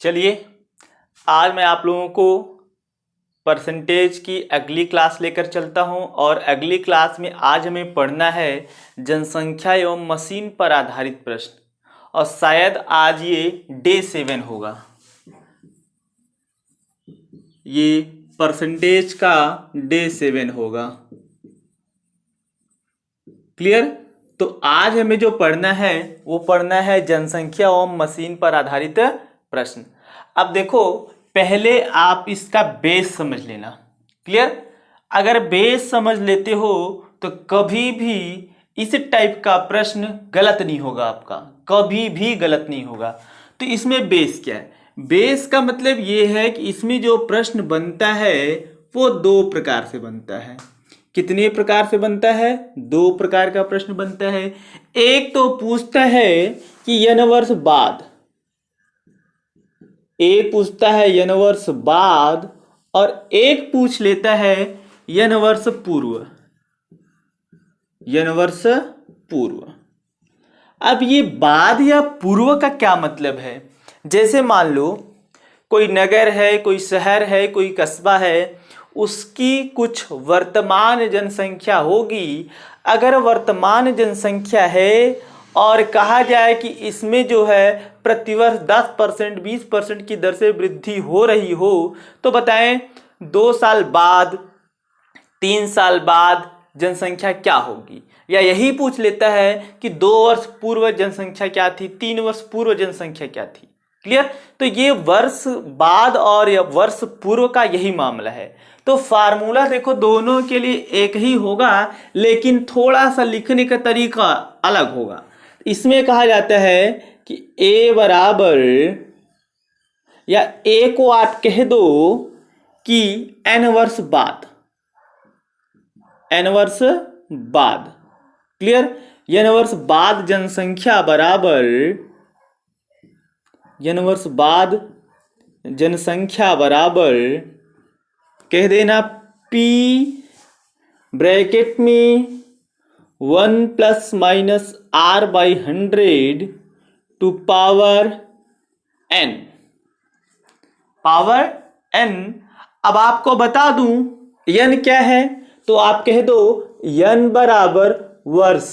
चलिए आज मैं आप लोगों को परसेंटेज की अगली क्लास लेकर चलता हूं और अगली क्लास में आज हमें पढ़ना है जनसंख्या एवं मशीन पर आधारित प्रश्न और शायद आज ये डे 7 होगा। ये परसेंटेज का डे 7 होगा। क्लियर? तो आज हमें जो पढ़ना है वो पढ़ना है जनसंख्या एवं मशीन पर आधारित प्रश्न। अब देखो पहले आप इसका बेस समझ लेना। क्लियर? अगर बेस समझ लेते हो तो कभी भी इस टाइप का प्रश्न गलत नहीं होगा, आपका कभी भी गलत नहीं होगा। तो इसमें बेस क्या है? बेस का मतलब ये है कि इसमें जो प्रश्न बनता है वो दो प्रकार से बनता है। कितने प्रकार से बनता है? दो प्रकार का प्रश्न बनता है। एक तो पूछता है कि n वर्ष बाद, एक पूछता है n वर्ष बाद और एक पूछ लेता है n वर्ष पूर्व, n वर्ष पूर्व। अब ये बाद या पूर्व का क्या मतलब है? जैसे मान लो कोई नगर है, कोई शहर है, कोई कस्बा है, उसकी कुछ वर्तमान जनसंख्या होगी। अगर वर्तमान जनसंख्या है और कहा जाए कि इसमें जो है प्रतिवर्ष 10% 20% की दर से वृद्धि हो रही हो, तो बताएं 2 साल बाद 3 साल बाद जनसंख्या क्या होगी? या यही पूछ लेता है कि 2 वर्ष पूर्व जनसंख्या क्या थी, 3 वर्ष पूर्व जनसंख्या क्या थी। क्लियर? तो ये वर्ष बाद और या वर्ष पूर्व का यही मामला है। तो फार्मूला देखो दोनों के लिए एक ही होगा, लेकिन थोड़ा सा लिखने का तरीका अलग होगा। इसमें कहा जाता है कि a बराबर, या a को आप कह दो कि n वर्ष बाद, n वर्ष बाद। क्लियर? n वर्ष बाद जनसंख्या बराबर, n वर्ष बाद जनसंख्या बराबर कह देना p ब्रैकेट में 1 ± r/100 to power n, power n। अब आपको बता दूं n क्या है, तो आप कह दो n बराबर वर्ष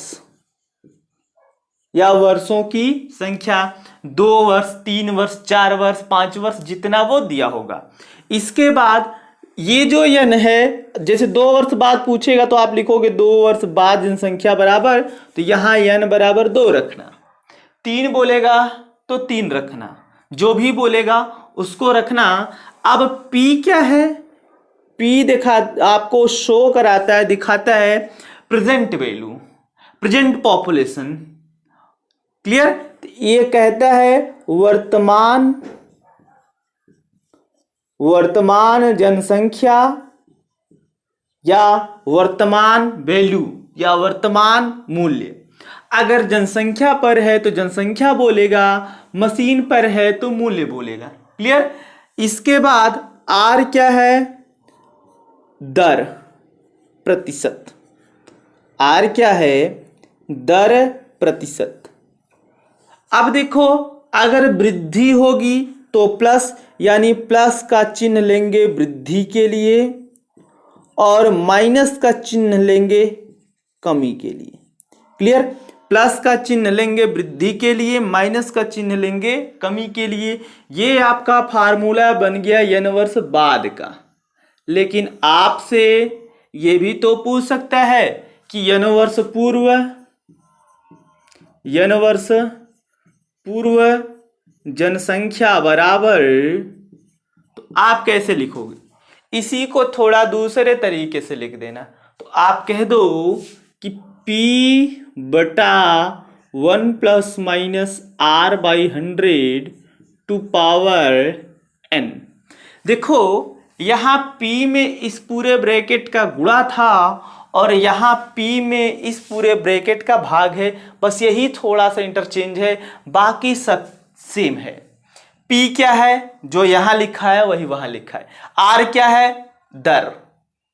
या वर्षों की संख्या, 2 वर्ष 3 वर्ष 4 वर्ष 5 वर्ष जितना वो दिया होगा। इसके बाद ये जो n है, जैसे 2 वर्ष बाद पूछेगा तो आप लिखोगे 2 वर्ष बाद जनसंख्या बराबर, तो यहाँ n बराबर 2 रखना। 3 बोलेगा तो 3 रखना, जो भी बोलेगा उसको रखना। अब p क्या है? p देखा आपको शो कराता है, दिखाता है present value, present population. Clear? ये कहता है वर्तमान जनसंख्या या वर्तमान वैल्यू या वर्तमान मूल्य। अगर जनसंख्या पर है तो जनसंख्या बोलेगा, मशीन पर है तो मूल्य बोलेगा। क्लियर? इसके बाद आर क्या है? दर, प्रतिशत। आर क्या है? दर, प्रतिशत। अब देखो अगर वृद्धि होगी तो प्लस, यानी प्लस का चिन्ह लेंगे वृद्धि के लिए और माइनस का चिन्ह लेंगे कमी के लिए। क्लियर? प्लस का चिन्ह लेंगे वृद्धि के लिए, माइनस का चिन्ह लेंगे कमी के लिए। ये आपका फार्मूला बन गया n वर्ष बाद का। लेकिन आपसे ये भी तो पूछ सकता है कि n वर्ष पूर्व, n वर्ष पूर्व जनसंख्या बराबर, तो आप कैसे लिखोगे? इसी को थोड़ा दूसरे तरीके से लिख देना। तो आप कह दो कि p बटा 1 ± r/100 टू पावर n। देखो यहाँ p में इस पूरे ब्रैकेट का गुणा था और यहाँ p में इस पूरे ब्रैकेट का भाग है, बस यही थोड़ा सा इंटरचेंज है, बाकी सब सेम है। p क्या है? जो यहाँ लिखा है वही वहां लिखा है। r क्या है? दर।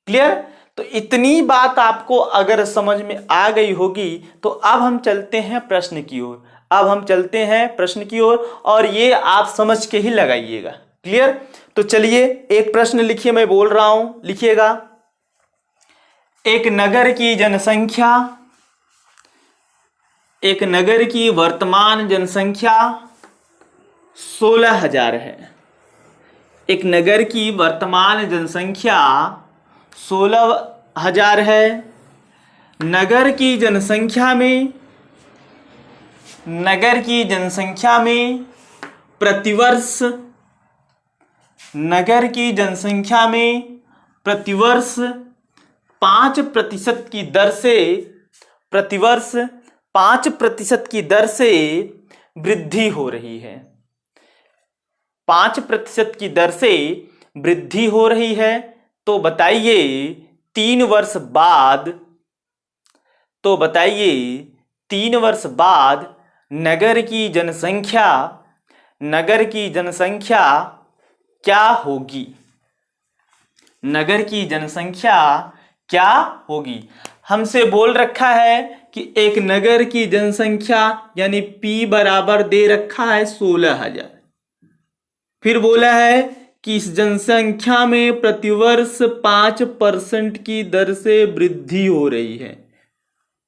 क्लियर? तो इतनी बात आपको अगर समझ में आ गई होगी तो अब हम चलते हैं प्रश्न की ओर। अब हम चलते हैं प्रश्न की ओर और ये आप समझ के ही लगाइएगा। क्लियर? तो चलिए एक प्रश्न लिखिए, मैं बोल रहा हूं, लिखिएगा। एक नगर की वर्तमान जनसंख्या 16,000 है। एक नगर की वर्तमान जनसंख्या 16,000 है। नगर की जनसंख्या में प्रतिवर्ष 5% की दर से वृद्धि हो रही है। 5% की दर से वृद्धि हो रही है। तो बताइए 3 वर्ष बाद नगर की जनसंख्या क्या होगी? नगर की जनसंख्या क्या होगी? हमसे बोल रखा है कि एक नगर की जनसंख्या यानी P बराबर दे रखा है 16,000। फिर बोला है कि इस जनसंख्या में प्रतिवर्ष 5% की दर से वृद्धि हो रही है।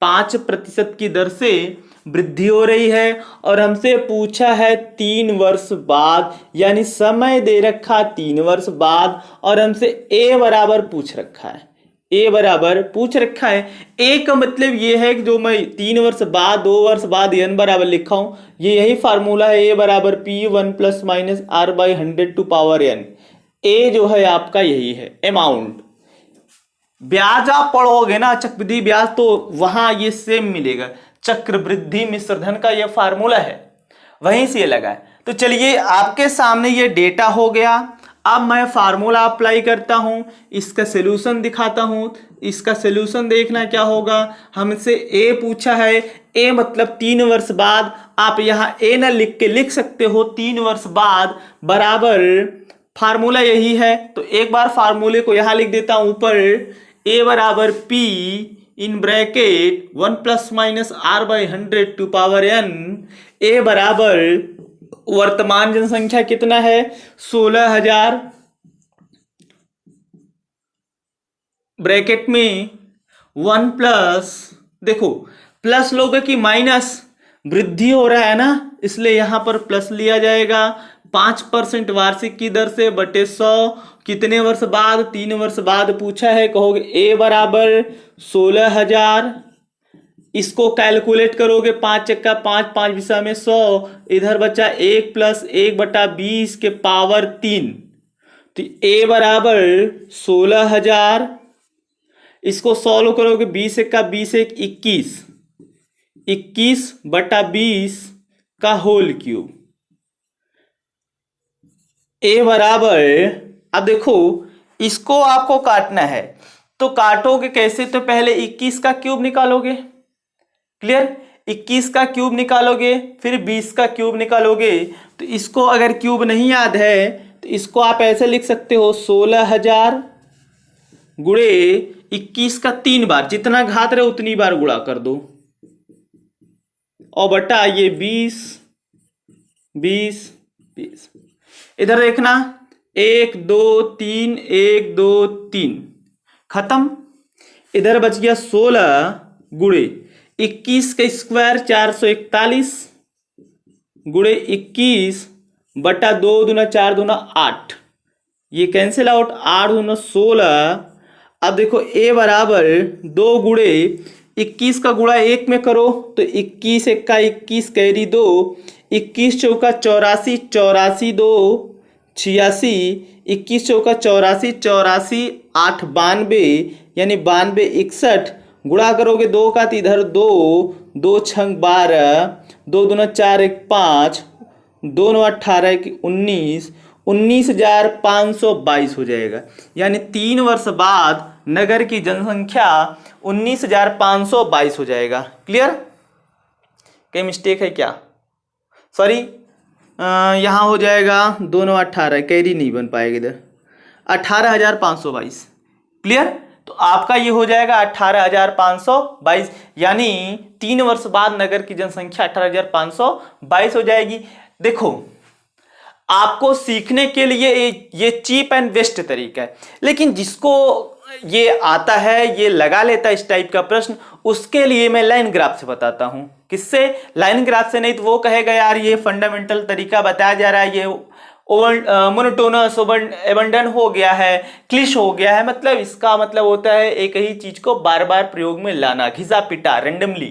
5% की दर से वृद्धि हो रही है और हमसे पूछा है 3 वर्ष बाद, यानी समय दे रखा 3 वर्ष बाद, और हमसे a बराबर पूछ रखा है। a का मतलब ये है कि जो मैं 3 वर्ष बाद 2 वर्ष बाद n बराबर लिखा हूं, ये यही फार्मूला है। a बराबर p1 plus minus r/100 to power n। a जो है आपका यही है अमाउंट। ब्याज आप पढ़ोगे ना, चक्रवृद्धि ब्याज, तो वहां ये सेम मिलेगा। चक्रवृद्धि मिश्र धन का ये फार्मूला है, वहीं से ये लगा है। तो चलिए आपके सामने ये डेटा हो गया। अब मैं फार्मूला अप्लाई करता हूं, इसका सॉल्यूशन दिखाता हूं। इसका सॉल्यूशन देखना क्या होगा। हमसे a पूछा है, a मतलब 3 वर्ष बाद। आप यहां a ना लिख के लिख सकते हो 3 वर्ष बाद बराबर, फार्मूला यही है। तो एक बार फार्मूले को यहां लिख देता हूं ऊपर, a बराबर p in bracket 1 plus minus r/100 to power n। a बराबर वर्तमान जनसंख्या कितना है 16,000, ब्रैकेट में 1 प्लस, देखो प्लस लोगे कि माइनस, वृद्धि हो रहा है ना, इसलिए यहां पर प्लस लिया जाएगा। 5% वार्षिक की दर से बटे 100, कितने वर्ष बाद? 3 वर्ष बाद पूछा है। कहोगे a बराबर 16,000, इसको कैलकुलेट करोगे 5 चक्का 5, 5 विषय में 100, इधर बचा 1 प्लस 1/20 के पावर 3। तो a बराबर 16,000, इसको सॉल्व करोगे 20 1 का 20 1 21, 21/20 का होल क्यूब। a बराबर, अब देखो इसको आपको काटना है, तो काटोगे कैसे? तो पहले 21 का क्यूब निकालोगे। क्लियर? 21 का क्यूब निकालोगे, फिर 20 का क्यूब निकालोगे। तो इसको अगर क्यूब नहीं याद है तो इसको आप ऐसे लिख सकते हो, 16,000 गुणे 21 का 3 बार, जितना घात रहे उतनी बार गुणा कर दो, और बटा ये 20 20 20। इधर देखना 1 2 3 1 2 3 खत्म। इधर बच गया 16 गुणे 21 का स्क्वायर 441 गुणे 21 बटा 2 दूना 4 दूना 8, ये कैंसिल आउट, 8 दूना 16। अब देखो a बराबर 2 गुणे 21 का गुणा 1 में करो तो 21 1 का 21 कैरी 2, 21 चौका 84, 84 2 86, 21 चौका 84, 84 8 92, यानी 92 61। गुणा करोगे 2 का तो इधर 2, 2 छंग 12, 2 दूना 4 1 5, 2 9 18 19, 19,522 हो जाएगा। यानी 3 वर्ष बाद नगर की जनसंख्या 19,522 हो जाएगा। क्लियर? कहीं मिस्टेक है क्या? सॉरी, यहाँ हो जाएगा 2 9 18, कैरी नहीं बन पाएगा इधर, 18,522। क्लियर? तो आपका ये हो जाएगा 18,522, यानी 3 वर्ष बाद नगर की जनसंख्या 18,522 हो जाएगी। देखो, आपको सीखने के लिए ये चीप एंड बेस्ट तरीका है, लेकिन जिसको ये आता है, ये लगा लेता है इस टाइप का प्रश्न, उसके लिए मैं लाइन ग्राफ से बताता हूं। किससे? लाइन ग्राफ से। नहीं तो वो कहेगा यार ये फंडामेंटल तरीका बताया जा रहा है, ये मोनोटोनस एबंडन हो गया है, क्लिश हो गया है। मतलब इसका मतलब होता है एक ही चीज को बार बार प्रयोग में लाना, घिसा पिटा, रेंडमली।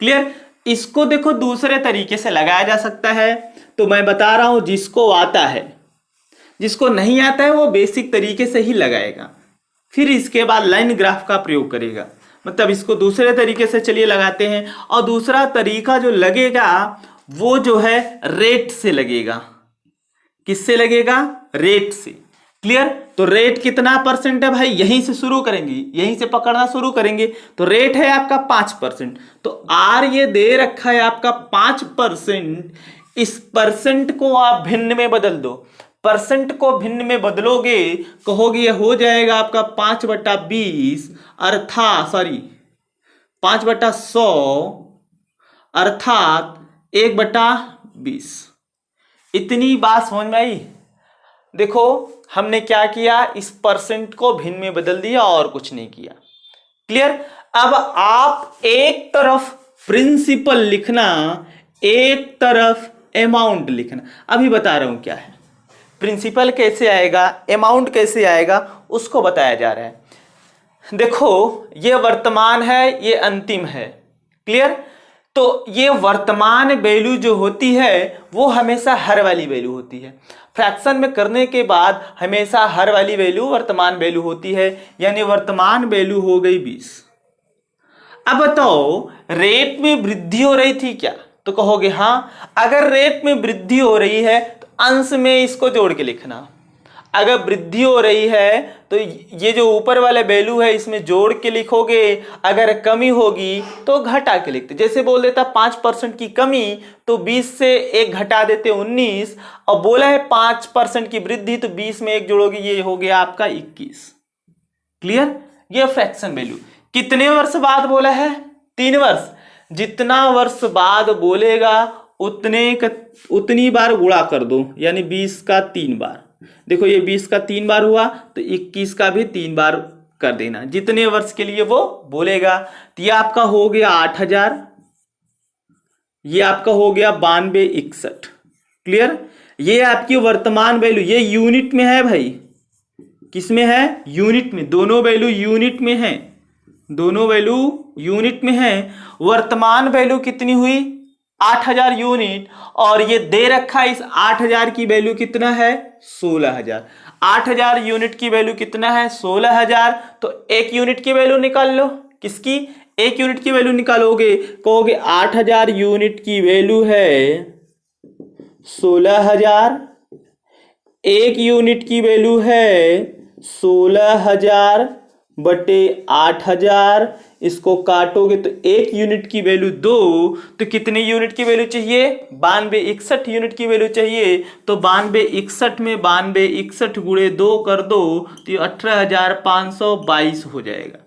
क्लियर? इसको देखो दूसरे तरीके से लगाया जा सकता है। तो मैं बता रहा हूं, जिसको आता है, जिसको नहीं आता है वो बेसिक तरीके से ही लगाएगा, फिर इसके बाद लाइन ग्राफ का प्रयोग करेगा। मतलब इसको दूसरे तरीके से चलिए लगाते हैं। और दूसरा तरीका जो लगेगा वो जो है रेट से लगेगा। किससे लगेगा? रेट से। क्लियर? तो रेट कितना परसेंट है भाई, यहीं से शुरू करेंगे, यहीं से पकड़ना शुरू करेंगे। तो रेट है आपका 5%। तो आर ये दे रखा है आपका 5%। इस परसेंट को आप भिन्न में बदल दो। परसेंट को भिन्न में बदलोगे, कहोगे ये हो जाएगा आपका 5/20 अर्थात 5/100 अर्थात 1/20। इतनी बात समझ में आई? देखो हमने क्या किया, इस परसेंट को भिन्न में बदल दिया और कुछ नहीं किया। क्लियर? अब आप एक तरफ प्रिंसिपल लिखना, एक तरफ अमाउंट लिखना। अभी बता रहा हूं क्या है। प्रिंसिपल कैसे आएगा, अमाउंट कैसे आएगा, उसको बताया जा रहा है। देखो ये वर्तमान है, ये अंतिम है। क्लियर? तो ये वर्तमान वैल्यू जो होती है वो हमेशा हर वाली वैल्यू होती है। फ्रैक्शन में करने के बाद हमेशा हर वाली वैल्यू वर्तमान वैल्यू होती है, यानी वर्तमान वैल्यू हो गई 20। अब बताओ रेट में वृद्धि हो रही थी क्या? तो कहोगे हाँ। अगर रेट में वृद्धि हो रही है तो अंश में इसको जोड़ के लिखना। अगर वृद्धि हो रही है तो ये जो ऊपर वाला वैल्यू है इसमें जोड़ के लिखोगे। अगर कमी होगी तो घटा के लिखते। जैसे बोल देता 5% की कमी तो 20 से 1 घटा देते 19। और बोला है 5% की वृद्धि तो 20 में 1 जोड़ोगे, ये हो गया आपका 21। क्लियर? ये फ्रैक्शन वैल्यू कितने वर्ष बाद बोला है? 3 वर्ष। जितना वर्ष बाद बोलेगा उतनी बार गुणा कर दो, यानी 20 का 3 बार। देखो ये 20 का 3 बार हुआ तो 21 का भी 3 बार कर देना, जितने वर्ष के लिए वो बोलेगा। तो ये आपका हो गया 8,000, ये आपका हो गया 9261। क्लियर? ये आपकी वर्तमान वैल्यू, ये यूनिट में है भाई। किस में है? यूनिट में। दोनों वैल्यू यूनिट में है, दोनों वैल्यू यूनिट में है। वर्तमान वैल्यू कितनी हुई? 8,000 यूनिट। और ये दे रखा है इस 8,000 की वैल्यू कितना है? 16,000। 8,000 यूनिट की वैल्यू कितना है? 16,000। तो एक यूनिट की वैल्यू निकाल लो। किसकी? एक यूनिट की वैल्यू निकालोगे, कहोगे 8,000 यूनिट की वैल्यू है 16,000, एक यूनिट की वैल्यू है 16,000 बटे 8,000। इसको काटोगे तो एक यूनिट की वैल्यू 2। तो कितने यूनिट की वैल्यू चाहिए? 9261 यूनिट की वैल्यू चाहिए। तो 9261 में 9261 गुणे 2 कर दो तो ये 18,522 हो जाएगा।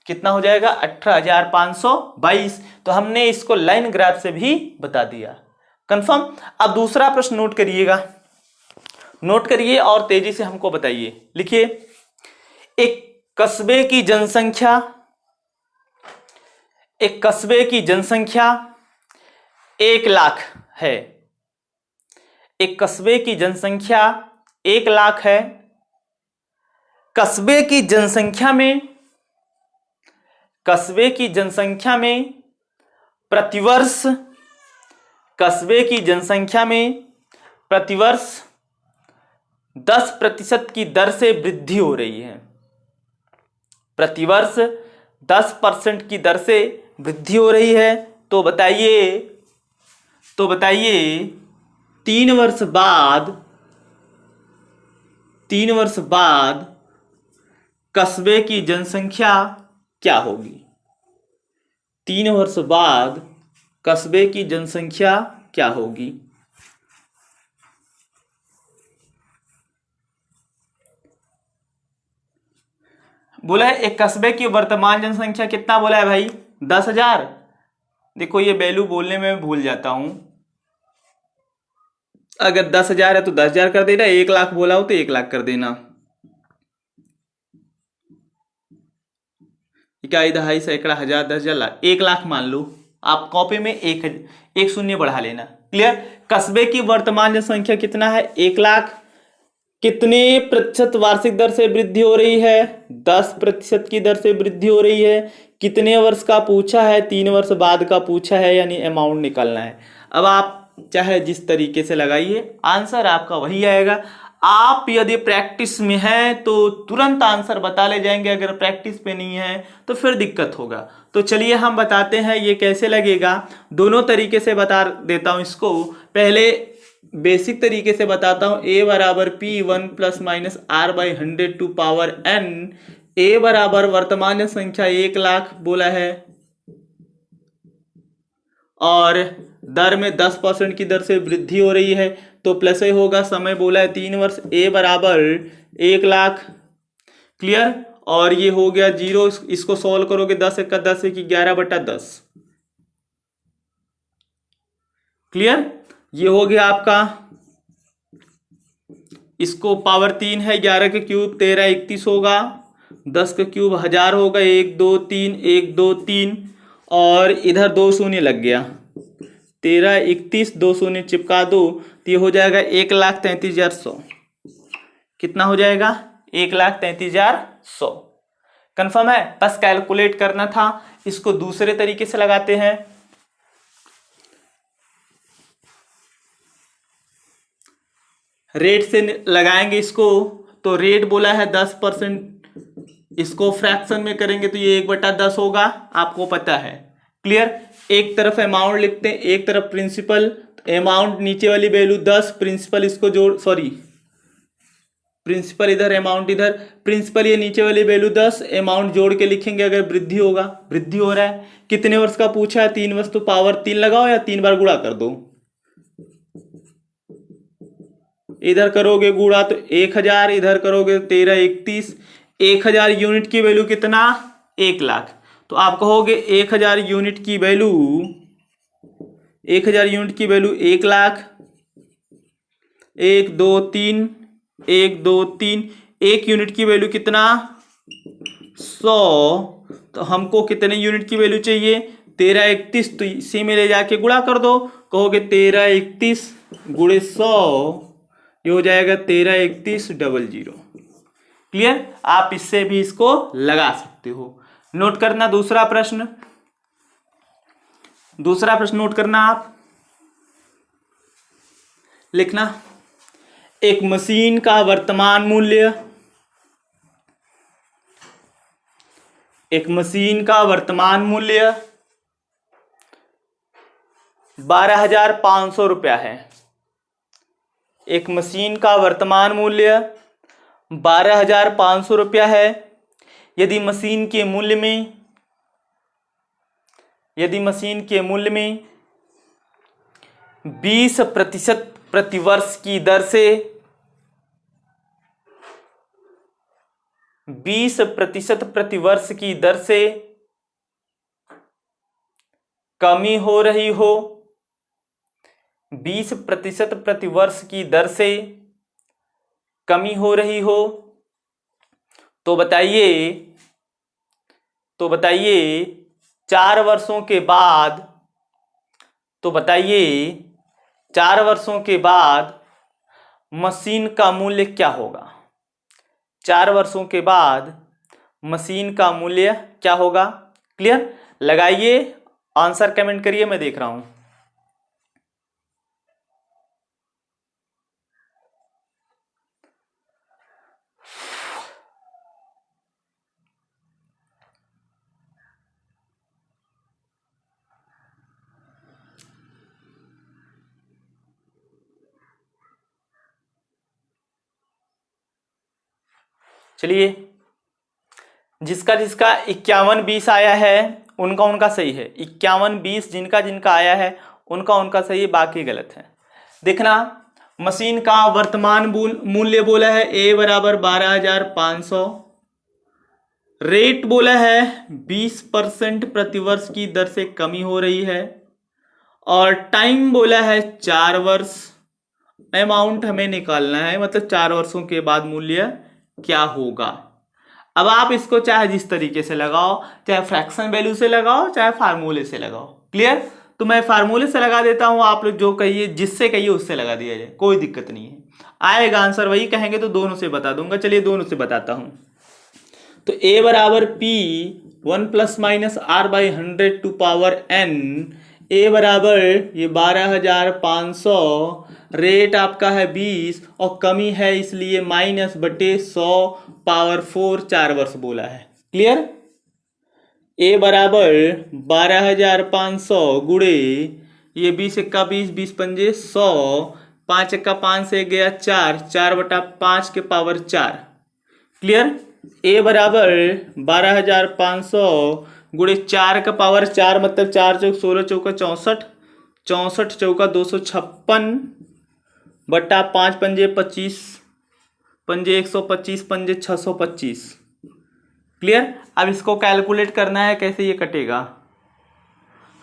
कितना हो जाएगा? 18,522। तो हमने इसको लाइन ग्राफ से भी बता दिया। कंफर्म? अब दूसरा प्रश्न नोट करिएगा, नोट करिए और तेजी से हमको बताइए। लिखिए, एक कस्बे की जनसंख्या, एक कस्बे की जनसंख्या 1 लाख है। एक कस्बे की जनसंख्या 1 लाख है। कस्बे की जनसंख्या में, कस्बे की जनसंख्या में प्रतिवर्ष, कस्बे की जनसंख्या में प्रतिवर्ष 10% की दर से वृद्धि हो रही है। प्रतिवर्ष 10% की दर से वृद्धि हो रही है। तो बताइए 3 वर्ष बाद, 3 वर्ष बाद कस्बे की जनसंख्या क्या होगी? 3 वर्ष बाद कस्बे की जनसंख्या क्या होगी? बोला है एक कस्बे की वर्तमान जनसंख्या कितना बोला है भाई? 10,000। देखो ये वैल्यू बोलने में भूल जाता हूं, अगर 10,000 है तो 10,000 कर देना, 1,00,000 बोला हो तो 1,00,000 कर देना। इकाई, दहाई, सैकड़ा, हजार, 10,000, लाख, 1,00,000 मान लो। आप कॉपी में एक शून्य बढ़ा लेना। क्लियर? कस्बे की वर्तमान जनसंख्या कितना है? 1,00,000। कितने प्रतिशत वार्षिक दर से वृद्धि हो रही है? 10% की दर से वृद्धि हो रही है। कितने वर्ष का पूछा है? 3 वर्ष बाद का पूछा है, यानी अमाउंट निकालना है। अब आप चाहे जिस तरीके से लगाइए, आंसर आपका वही आएगा। आप यदि प्रैक्टिस में हैं तो तुरंत आंसर बता ले जाएंगे, अगर प्रैक्टिस पे नहीं है तो फिर दिक्कत होगा। तो चलिए हम बताते हैं ये कैसे लगेगा। दोनों तरीके से बता देता हूं इसको। पहले बेसिक तरीके से बताता हूं। a बराबर p 1 plus minus r by 100 to power n। a बराबर वर्तमान संख्या 1,00,000 बोला है और दर में 10% की दर से वृद्धि हो रही है, तो प्लस ही होगा। समय बोला है 3 वर्ष। a बराबर 1,00,000। क्लियर? और ये हो गया 0, इसको सॉल्व करोगे 10 1 10 1 11/10। क्लियर? ये हो गया आपका, इसको पावर 3 है, 11 के क्यूब 13 31 होगा, 10 के क्यूब 1000 होगा, 1 2 3 1 2 3 और इधर 2 शून्य लग गया, 13 31 2 शून्य चिपका दो तो ये हो जाएगा 1,33,100। कितना हो जाएगा? 1,33,100। कंफर्म है? बस कैलकुलेट करना था। इसको दूसरे तरीके से लगाते हैं। रेट से लगाएंगे इसको, तो रेट बोला है 10%, इसको फ्रैक्शन में करेंगे तो ये 1/10 होगा, आपको पता है। क्लियर? एक तरफ अमाउंट लिखते हैं, एक तरफ प्रिंसिपल। अमाउंट नीचे वाली वैल्यू 10, प्रिंसिपल इसको जोड़, सॉरी प्रिंसिपल इधर, अमाउंट इधर। प्रिंसिपल ये नीचे वाली वैल्यू 10, अमाउंट जोड़ के लिखेंगे अगर वृद्धि होगा। वृद्धि हो रहा है। कितने वर्ष का पूछा है? 3 वर्ष, तो पावर 3 लगाओ या 3 बार गुणा कर दो। इधर करोगे गुणा तो 1,000, इधर करोगे 13 31। 1,000 यूनिट की वैल्यू कितना? 1,00,000। तो आप कहोगे 1,000 यूनिट की वैल्यू, 1,000 यूनिट की वैल्यू 1,00,000। 1 2 3 1 2 3, 1 यूनिट की वैल्यू कितना? 100। तो हमको कितने यूनिट की वैल्यू चाहिए? 13 31, तो इसी में ले जाके गुणा कर दो। कहोगे 13 31 गुणे 100, ये हो जाएगा 13 31 00। क्लियर? आप इससे भी इसको लगा सकते हो। नोट करना दूसरा प्रश्न। दूसरा प्रश्न नोट करना, आप लिखना। एक मशीन का वर्तमान मूल्य, एक मशीन का वर्तमान मूल्य 12,500 रुपया है। एक मशीन का वर्तमान मूल्य 12,500 रुपया है। यदि मशीन के मूल्य में, यदि मशीन के मूल्य में 20% प्रतिवर्ष की दर से, 20% प्रतिवर्ष की दर से कमी हो रही हो, 20% प्रतिवर्ष की दर से कमी हो रही हो, तो बताइए, 4 वर्षों के बाद, तो बताइए 4 वर्षों के बाद मशीन का मूल्य क्या होगा? 4 वर्षों के बाद मशीन का मूल्य क्या होगा? क्लियर? लगाइए, आंसर कमेंट करिए, मैं देख रहा हूं। चलिए, जिसका जिसका 51 20 आया है उनका उनका सही है। 51 20 जिनका जिनका आया है उनका उनका सही है, बाकी गलत है। देखना, मशीन का वर्तमान मूल्य बोला है a बराबर 12,500। रेट बोला है 20% प्रतिवर्ष की दर से कमी हो रही है, और टाइम बोला है 4 वर्ष। अमाउंट हमें निकालना है, मतलब 4 वर्षों के बाद मूल्य क्या होगा। अब आप इसको चाहे जिस तरीके से लगाओ, चाहे फ्रैक्शन वैल्यू से लगाओ, चाहे फार्मूले से लगाओ। क्लियर? तो मैं फार्मूले से लगा देता हूं, आप लोग जो कहिए, जिससे कहिए उससे लगा दिया जाए, कोई दिक्कत नहीं है। आएगा आंसर वही कहेंगे तो दोनों से बता दूंगा। चलिए दोनों से बताता हूं। तो A बराबर P 1 ± R/100 to power n। A बराबर ये 12,500, रेट आपका है 20 और कमी है इसलिए -/100 पावर 4 4 वर्ष बोला है। क्लियर? A बराबर 12,500 गुणे ये 20 × 20, 20 × 5 100, 5 × 5 से गया 4, 4/5 के पावर 4। क्लियर? A बराबर 12,500 गुणे 4 का पावर 4, मतलब 4 चौक 16 चौका 64, 64 चौका 256 बटा 5 पंजे 25, पंजे 125, पंजे 625। क्लियर? अब इसको कैलकुलेट करना है कैसे ये कटेगा।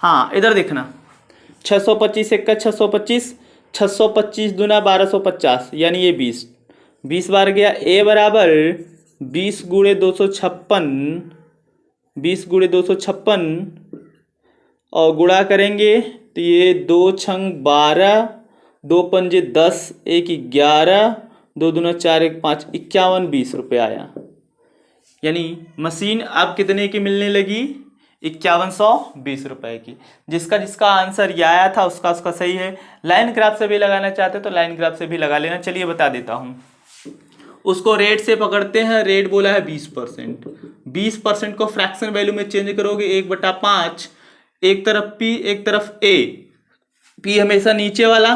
हाँ इधर देखना, 625 1 का 625, 625 दूना 1250, यानी ये 20 बार गया। A बराबर 20 गुणे 256, 20 गुणे 256 और गुणा करेंगे तो ये 2 छंग 12, 2 पंजे 10, 1 11, 2 दूना 4, 1 5, 51 20 रुपये आया। यानी मशीन अब कितने की मिलने लगी? 5120 रुपए की। जिसका जिसका आंसर ये आया था उसका सही है। लाइन ग्राफ से भी लगाना चाहते तो लाइन ग्राफ से भी लगा लेना। चलिए बता देता हूं। उसको रेट से पकड़ते हैं। रेट बोला है 20%। 20% को फ्रैक्शन वैल्यू में चेंज करोगे 1/5, एक तरफ P एक तरफ A। P हमेशा नीचे वाला,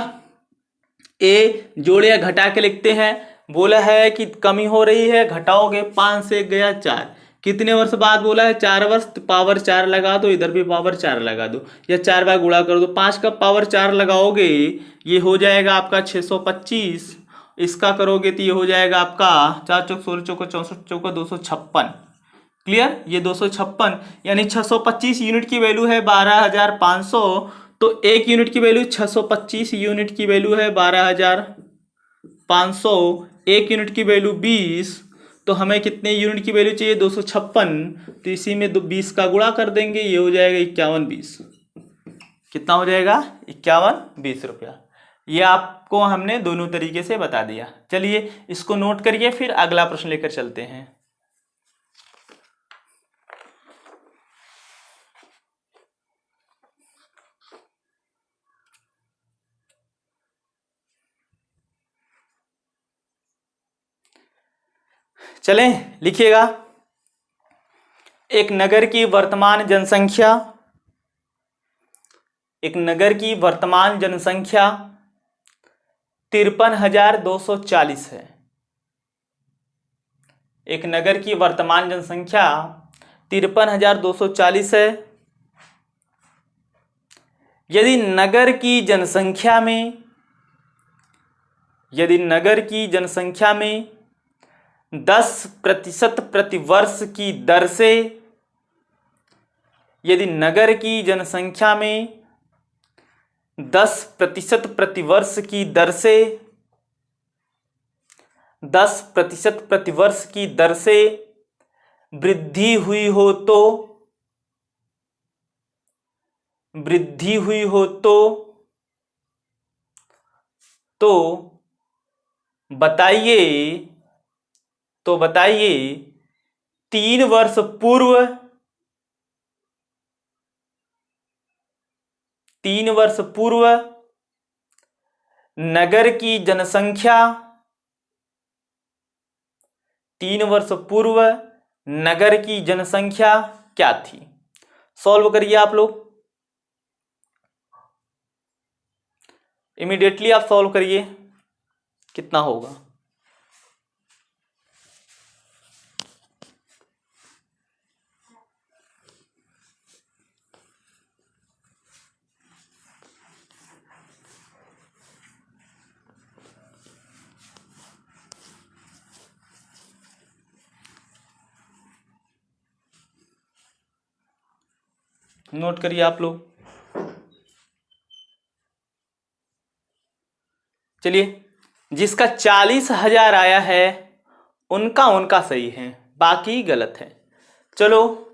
A जोड़े या घटा के लिखते हैं। बोला है कि कमी हो रही है, घटाओगे 5 से गया 4, कितने वर्ष बाद बोला है? 4 वर्ष। तो पावर 4 लगा दो, इधर भी पावर 4 लगा दो, या 4 बार गुणा कर दो। 5 का पावर 4 लगाओगे ये हो जाएगा आपका 625। इसका करोगे तो ये हो जाएगा आपका 4 चौक 16 चौका 64 चौका 256। क्लियर? ये 256 यानी 625 यूनिट की वैल्यू है 12,500। तो 1 यूनिट की वैल्यू 625 यूनिट की वैल्यू है 12,500, 1 यूनिट की वैल्यू 20। तो हमें कितने यूनिट की वैल्यू चाहिए? 256। तो इसी में 20 का गुणा कर देंगे, ये हो जाएगा 5120। कितना हो जाएगा? 5120 रुपया। ये आपको हमने दोनों तरीके से बता दिया। चलिए इसको नोट करिए, फिर अगला प्रश्न लेकर चलते हैं। चलें लिखिएगा। एक नगर की वर्तमान जनसंख्या 53,240 है। एक नगर की वर्तमान जनसंख्या 53,240 है। यदि नगर की जनसंख्या में 10% प्रतिवर्ष की दर से, यदि नगर की जनसंख्या में 10% प्रतिवर्ष की दर से 10% प्रतिवर्ष की दर से वृद्धि हुई हो तो बताइए 3 वर्ष पूर्व नगर की जनसंख्या 3 वर्ष पूर्व नगर की जनसंख्या क्या थी? सॉल्व करिए आप लोग, इमीडिएटली आप सॉल्व करिए, कितना होगा? नोट करिए आप लोग। चलिए, जिसका 40,000 आया है उनका सही है, बाकी गलत है। चलो,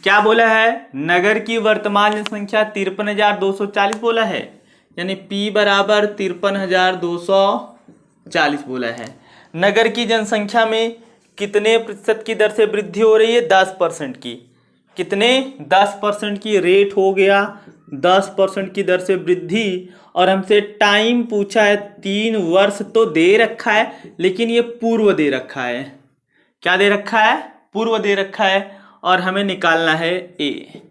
क्या बोला है, नगर की वर्तमान जनसंख्या 53,240 बोला है, यानी P बराबर 53,240 बोला है। नगर की जनसंख्या में कितने प्रतिशत की दर से वृद्धि हो रही है? 10% की। कितने? 10% की रेट हो गया, 10% की दर से वृद्धि। और हमसे टाइम पूछा है, 3 वर्ष तो दे रखा है, लेकिन ये पूर्व दे रखा है। क्या दे रखा है? पूर्व दे रखा है, और हमें निकालना है ए।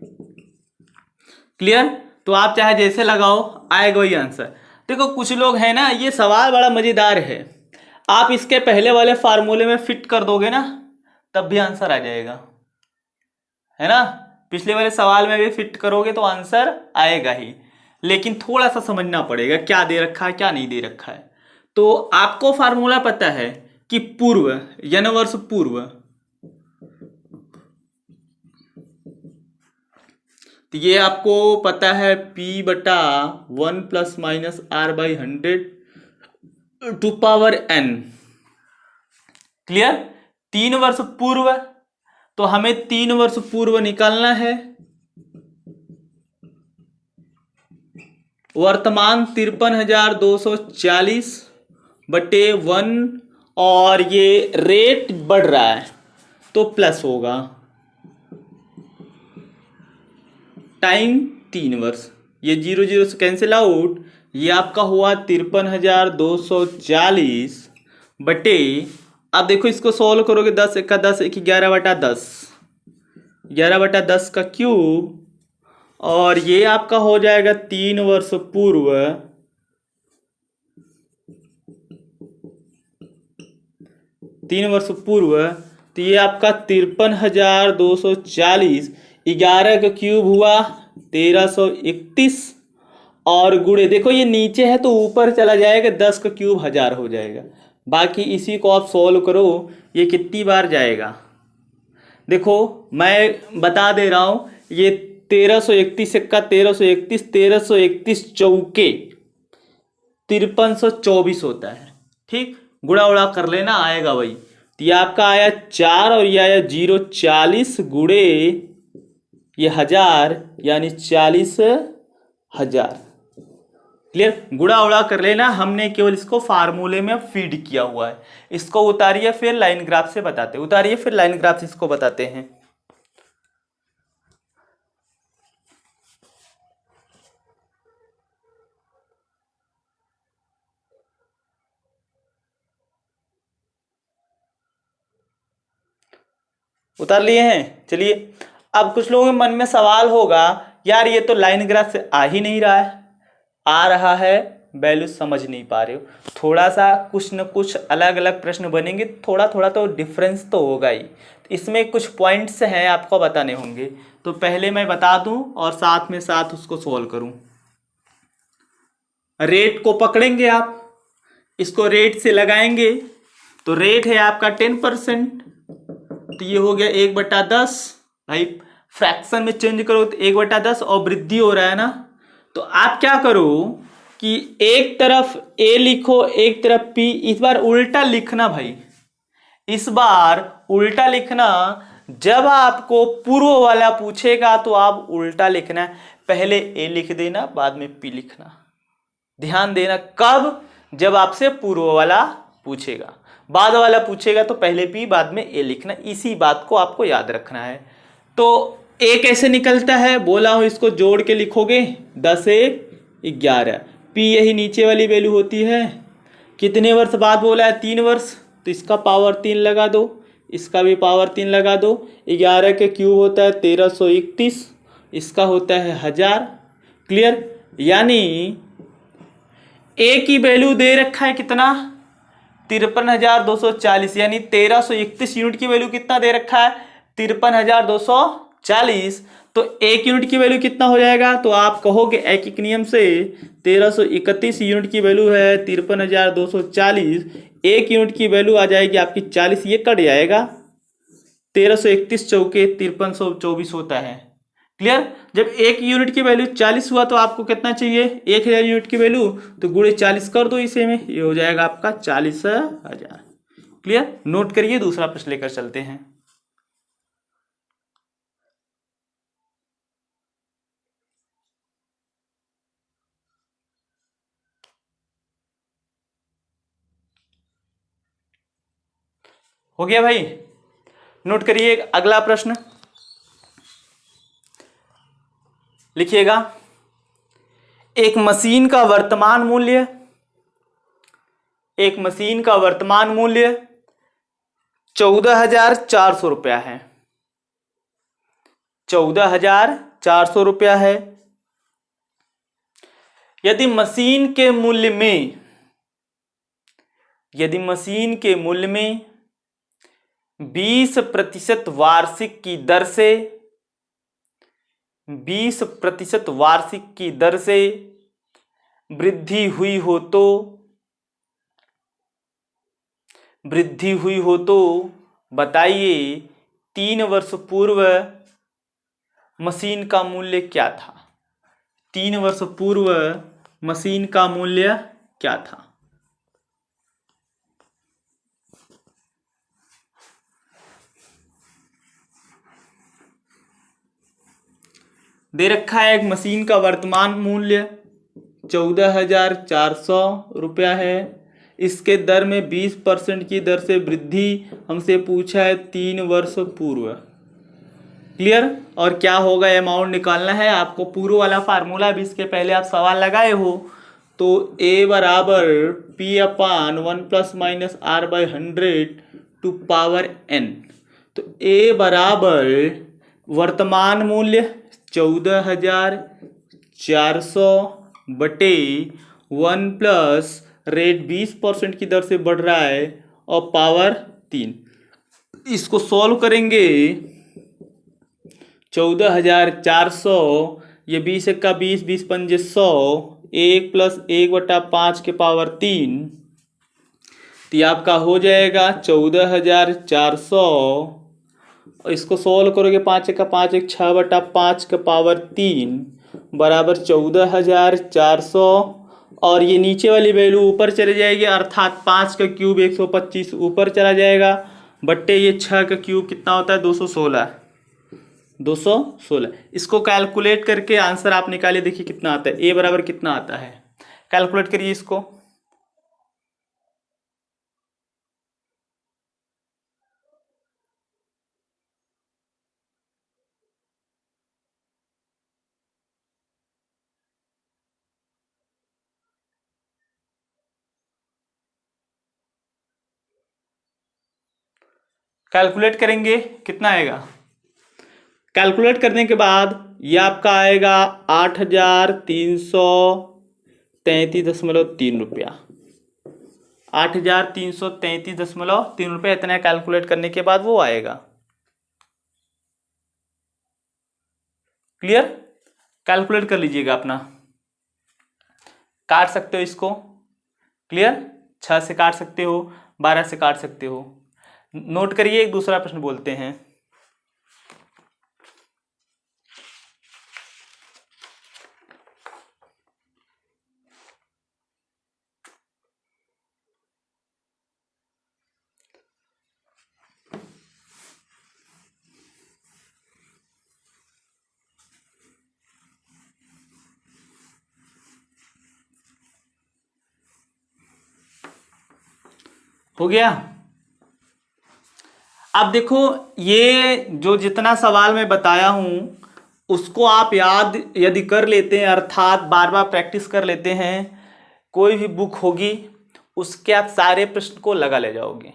क्लियर? तो आप चाहे जैसे लगाओ, आएगा वही आंसर। देखो, कुछ लोग हैं ना, ये सवाल बड़ा मजेदार है, आप इसके पहले वाले फार्मूले में फिट कर दोगे ना, तब भी आंसर आ जाएगा, है ना। पिछले वाले सवाल में भी फिट करोगे तो आंसर आएगा ही, लेकिन थोड़ा सा समझना पड़ेगा क्या दे रखा है क्या नहीं दे रखा है। तो आपको फार्मूला पता है कि पूर्व, यन वर्ष पूर्व, तो ये आपको पता है P बटा 1 ± R/100 to power n। Clear? 3 वर्ष पूर्व, तो हमें 3 वर्ष पूर्व निकालना है। वर्तमान 53,240 बटे 1, और ये रेट बढ़ रहा है तो प्लस होगा, टाइम 3 वर्ष, ये 0 0 से कैंसिल आउट, ये आपका हुआ 53,240 बटे, अब देखो इसको सॉल्व करोगे, 10 1 10 1 11/10, 11/10 का क्यूब, और ये आपका हो जाएगा 3 वर्ष पूर्व, 3 वर्ष पूर्व, तो ये आपका 53,240, 11 का क्यूब हुआ 1331, और गुणे, देखो ये नीचे है तो ऊपर चला जाएगा, 10 का क्यूब 1000 हो जाएगा। बाकी इसी को आप सॉल्व करो, ये कितनी बार जाएगा, देखो मैं बता दे रहा हूं, ये 1331 का 1331, 1331 चौके 5324 होता है, ठीक। गुणा उड़ा कर लेना, आएगा वही। तो ये आपका आया 4 और ये आया 0, 40 गुणे ये 1000, यानी 40,000। क्लियर? गुणा उड़ा कर लेना, हमने केवल इसको फार्मूले में फीड किया हुआ है। इसको उतारिए, फिर लाइन ग्राफ से बताते हैं, उतारिए फिर लाइन ग्राफ से इसको बताते हैं। उतार लिए हैं? चलिए, अब कुछ लोगों के मन में सवाल होगा, यार ये तो लाइन ग्राफ से आ ही नहीं रहा है, आ रहा है, वैल्यू समझ नहीं पा रहे हो, थोड़ा सा कुछ न कुछ अलग अलग प्रश्न बनेंगे, थोड़ा थोड़ा तो डिफरेंस तो होगा ही। इसमें कुछ पॉइंट्स हैं आपको बताने होंगे, तो पहले मैं बता दूं और साथ में साथ उसको सोल्व करूं। रेट को पकड़ेंगे आप, इसको रेट से लगाएंगे, तो रेट है आपका 10%, तो ये हो गया 1/10। भाई फ्रैक्शन में चेंज करो तो 1/10, और वृद्धि हो रहा है ना, तो आप क्या करो कि एक तरफ A लिखो, एक तरफ P, इस बार उल्टा लिखना भाई, इस बार उल्टा लिखना। जब आपको पूर्व वाला पूछेगा तो आप उल्टा लिखना, पहले A लिख देना, बाद में P लिखना। ध्यान देना, कब? जब आपसे पूर्व वाला पूछेगा, बाद वाला पूछेगा तो पहले P बाद में A लिखना, इसी बात को आपको याद रखना है। तो A कैसे निकलता है बोला हूं, इसको जोड़ के लिखोगे, 10 1 11, P यही नीचे वाली वैल्यू होती है। कितने वर्ष बाद बोला है? 3 वर्ष, तो इसका पावर 3 लगा दो, इसका भी पावर 3 लगा दो। 11 के क्यूब होता है 1331, इसका होता है 1000। क्लियर? यानी A की वैल्यू दे रखा है कितना? 53,240, यानी 1331 यूनिट की वैल्यू कितना दे रखा है? 53,240। तो 1 यूनिट की वैल्यू कितना हो जाएगा? तो आप कहोगे एक एक नियम से 1331 यूनिट की वैल्यू है 53,240, 1 यूनिट की वैल्यू आ जाएगी आपकी 40, ये कट जाएगा, 1331 चौके 5324 होता है। क्लियर। जब 1 यूनिट की वैल्यू 40 हुआ तो आपको कितना चाहिए, 1000 यूनिट की वैल्यू, तो गुणे 40 कर दो इसे में, ये हो जाएगा आपका 40,000। क्लियर। नोट करिए, दूसरा प्रश्न लेकर चलते हैं। हो गया भाई। नोट करिए अगला प्रश्न, लिखिएगा। एक मशीन का वर्तमान मूल्य, एक मशीन का वर्तमान मूल्य 14,400 रुपया है, 14,400 रुपया है। यदि मशीन के मूल्य में, यदि मशीन के मूल्य में 20% वार्षिक की दर से, 20% वार्षिक की दर से वृद्धि हुई हो तो, वृद्धि हुई हो तो बताइए 3 वर्ष पूर्व मशीन का मूल्य क्या था। 3 वर्ष पूर्व मशीन का मूल्य क्या था। दे रखा है एक मशीन का वर्तमान मूल्य 14,400 रुपया है, इसके दर में 20% की दर से वृद्धि हमसे पूछा है 3 वर्ष पूर्व। क्लियर। और क्या होगा, अमाउंट निकालना है आपको। पूर्व वाला फार्मूला भी इसके पहले आप सवाल लगाए हो, तो A बराबर P upon 1 plus minus R by 100 to power N। तो A बराबर वर्तमान मूल्य 14,400 बटे 1 प्लस रेट 20% की दर से बढ़ रहा है और पावर 3। इसको सॉल्व करेंगे, 14,400, ये 20 का 20, 20 पंजे 100, 1 प्लस 1/5 के पावर 3, तो ये आपका हो जाएगा 14,400। इसको सोल्व करोगे 5 का 5, 1 6/5 के पावर 3 बराबर 14,400। और ये नीचे वाली वैल्यू ऊपर चले जाएगी, अर्थात 5 का क्यूब 125 ऊपर चला जाएगा, बट्टे ये 6 का क्यूब कितना होता है 216, 216। इसको कैलकुलेट करके आंसर आप निकालिए, देखिए कितना आता है। ए बराबर कितना आता है, कैलकुलेट करिए इसको। कैलकुलेट करेंगे कितना आएगा। कैलकुलेट करने के बाद ये आपका आएगा 8,333.3 रुपया, 8,333.3 रुपया। इतना कैलकुलेट करने के बाद वो आएगा। क्लियर। कैलकुलेट कर लीजिएगा अपना, काट सकते हो इसको। क्लियर। 6 से काट सकते हो, 12 से काट सकते हो। नोट करिए, एक दूसरा प्रश्न बोलते हैं। हो गया। अब देखो, ये जो जितना सवाल मैं बताया हूं उसको आप याद यदि कर लेते हैं, अर्थात बार बार प्रैक्टिस कर लेते हैं, कोई भी बुक होगी उसके आप सारे प्रश्न को लगा ले जाओगे,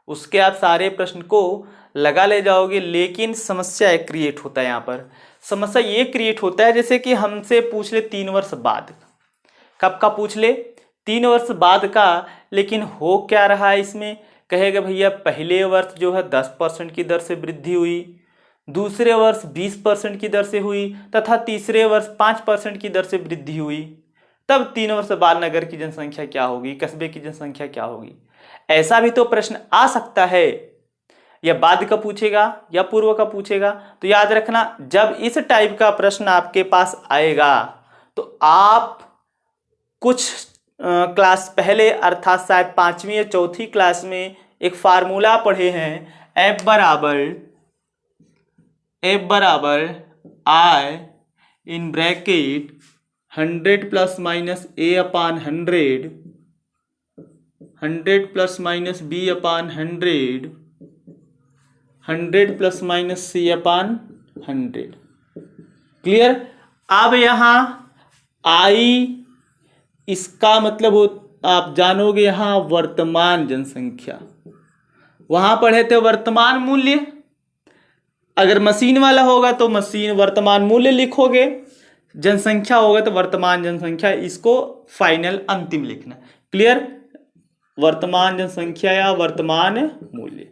उसके आप सारे प्रश्न को लगा ले जाओगे। लेकिन समस्या एक क्रिएट होता है यहाँ पर। समस्या ये क्रिएट होता है जैसे कि हमसे पूछ ले 3 वर्ष बाद, कब का पूछ ले 3 वर्ष बाद का, लेकिन हो क्या रहा है इसमें, कहेगा भैया पहले वर्ष जो है 10% की दर से वृद्धि हुई, दूसरे वर्ष 20% की दर से हुई, तथा तीसरे वर्ष 5% की दर से वृद्धि हुई। तब 3 वर्ष बाद नगर की जनसंख्या क्या होगी, कस्बे की जनसंख्या क्या होगी। ऐसा भी तो प्रश्न आ सकता है। या बाद का पूछेगा या पूर्व का पूछेगा। तो याद रखना, जब इस टाइप का प्रश्न आपके पास आएगा तो आप कुछ क्लास पहले अर्थात शायद 5वीं या 4थी क्लास में एक फार्मूला पढ़े हैं, F बराबर I in bracket 100 plus minus A upon 100, 100 plus minus B upon 100, 100 plus minus C upon 100। Clear. अब यहां I इसका मतलब हो, आप जानोगे यहां वर्तमान जनसंख्या, वहां पढ़े थे वर्तमान मूल्य। अगर मशीन वाला होगा तो मशीन वर्तमान मूल्य लिखोगे, जनसंख्या होगा तो वर्तमान जनसंख्या, इसको फाइनल अंतिम लिखना। क्लियर। वर्तमान जनसंख्या या वर्तमान मूल्य।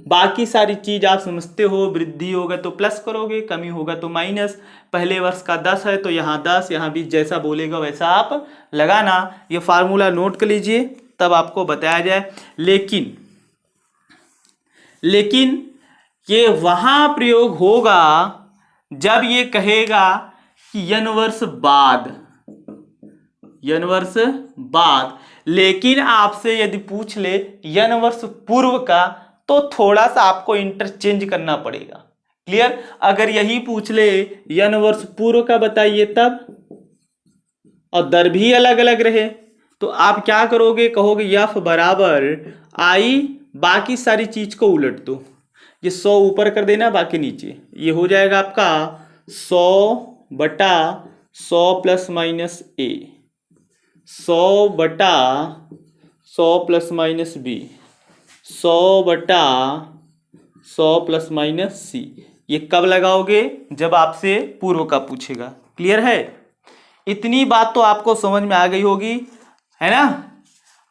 बाकी सारी चीज आप समझते हो, वृद्धि होगा तो प्लस करोगे, कमी होगा तो माइनस। पहले वर्ष का 10 है तो यहाँ 10, यहाँ 20, जैसा बोलेगा वैसा आप लगाना। ये फार्मूला नोट कर लीजिए, तब आपको बताया जाए। लेकिन ये वहां प्रयोग होगा जब ये कहेगा कि n वर्ष बाद। लेकिन आपसे यदि पूछ ले n वर्ष पूर्व का, तो थोड़ा सा आपको इंटरचेंज करना पड़ेगा। क्लियर। अगर यही पूछ ले n वर्ष पूर्व का बताइए तब, और दर भी अलग अलग रहे, तो आप क्या करोगे, कहोगे F बराबर I, बाकी सारी चीज को उलट दो, ये 100 ऊपर कर देना, बाकी नीचे। ये हो जाएगा आपका 100/100 plus minus A, 100/100 plus minus B, 100/100 plus minus C। ये कब लगाओगे, जब आपसे पूर्व का पूछेगा। क्लियर है। इतनी बात तो आपको समझ में आ गई होगी, है ना।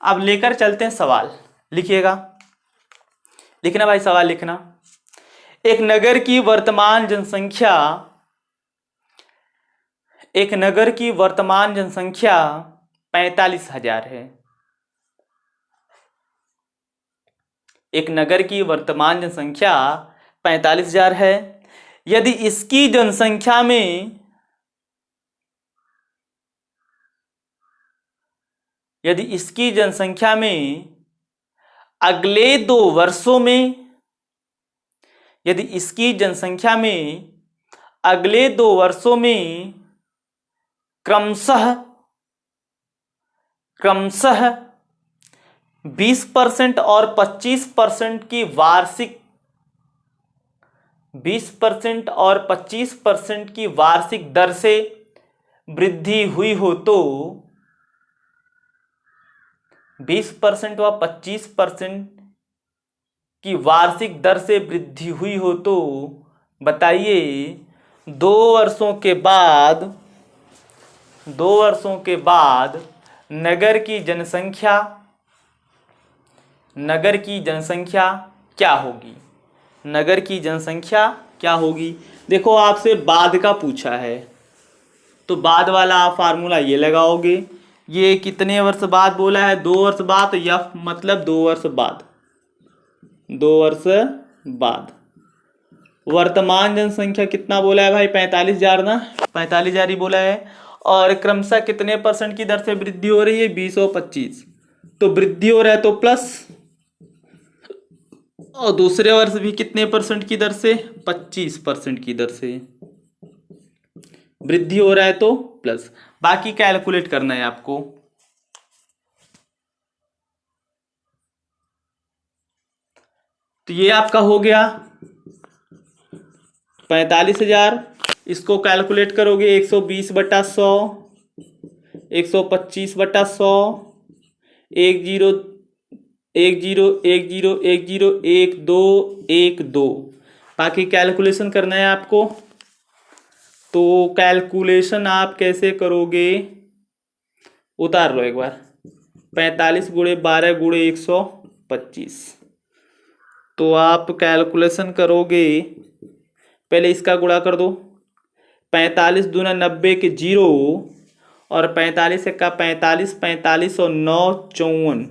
अब लेकर चलते हैं सवाल। लिखिएगा, लिखना भाई, सवाल लिखना। एक नगर की वर्तमान जनसंख्या 45,000 है। एक नगर की वर्तमान जनसंख्या 45,000 है। यदि इसकी जनसंख्या में अगले 2 वर्षों में, यदि इसकी जनसंख्या में अगले 2 वर्षों में क्रमशः 20% और 25% की वार्षिक 20% और 25% की वार्षिक दर से वृद्धि हुई हो तो 20% व 25% की वार्षिक दर से वृद्धि हुई हो तो बताइए 2 वर्षों के बाद नगर की जनसंख्या क्या होगी। नगर की जनसंख्या क्या होगी। देखो, आपसे बाद का पूछा है तो बाद वाला आप फार्मूला ये लगाओगे। ये कितने वर्ष बाद बोला है, 2 वर्ष बाद, तो यह मतलब 2 वर्ष बाद। 2 वर्ष बाद वर्तमान जनसंख्या कितना बोला है भाई, 45,000 ना, 45,000 ही बोला है। और क्रमशः कितने % की दर से वृद्धि हो रही है, 20 और 25, तो वृद्धि हो रहा है तो प्लस, और दूसरे वर्ष भी कितने % की दर से, 25% की दर से वृद्धि हो रहा है तो प्लस। बाकी कैलकुलेट करना है आपको। तो ये आपका हो गया 45,000। इसको कैलकुलेट करोगे 120/100, 125/100, 10 10 10 10 1 2 1 2। बाकी कैलकुलेशन करना है आपको। तो कैलकुलेशन आप कैसे करोगे, उतार लो एक बार। 45 × 12 × 125। तो आप कैलकुलेशन करोगे, पहले इसका गुणा कर दो। 45 दूना 90 के 0, और 45 का 45, 45 और 9 54,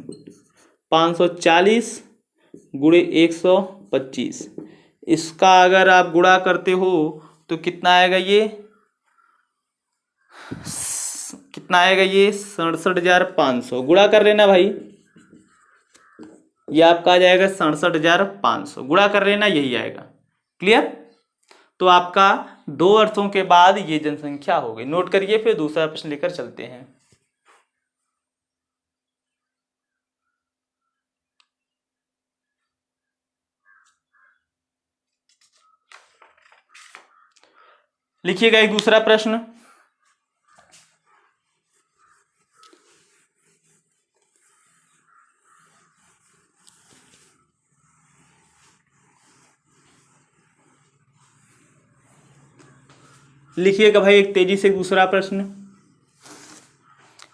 540 × 125। 25। इसका अगर आप गुणा करते हो तो कितना आएगा ये, कितना आएगा ये 67,500। गुणा कर लेना भाई, ये आपका आ जाएगा 67,500। गुणा कर लेना, यही आएगा। क्लियर? तो आपका 2 वर्षों के बाद ये जनसंख्या हो गई। नोट करिए, फिर दूसरा प्रश्न लेकर चलते हैं। लिखिएगा एक दूसरा प्रश्न। लिखिएगा भाई एक तेजी से दूसरा प्रश्न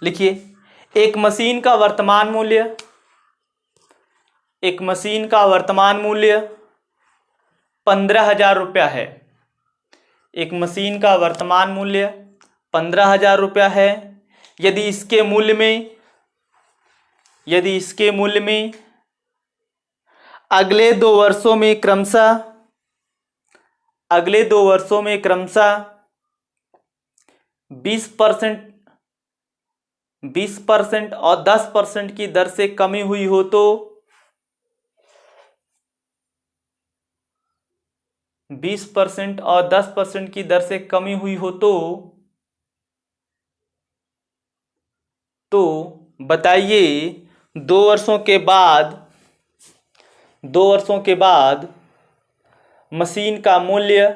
लिखिए। एक मशीन का वर्तमान मूल्य, एक मशीन का वर्तमान मूल्य 15,000 रुपया है। एक मशीन का वर्तमान मूल्य 15,000 रुपया है। यदि इसके मूल्य में अगले 2 वर्षों में क्रमशः 20% और 10% की दर से कमी हुई हो तो 20% और 10% की दर से कमी हुई हो तो बताइए 2 वर्षों के बाद मशीन का मूल्य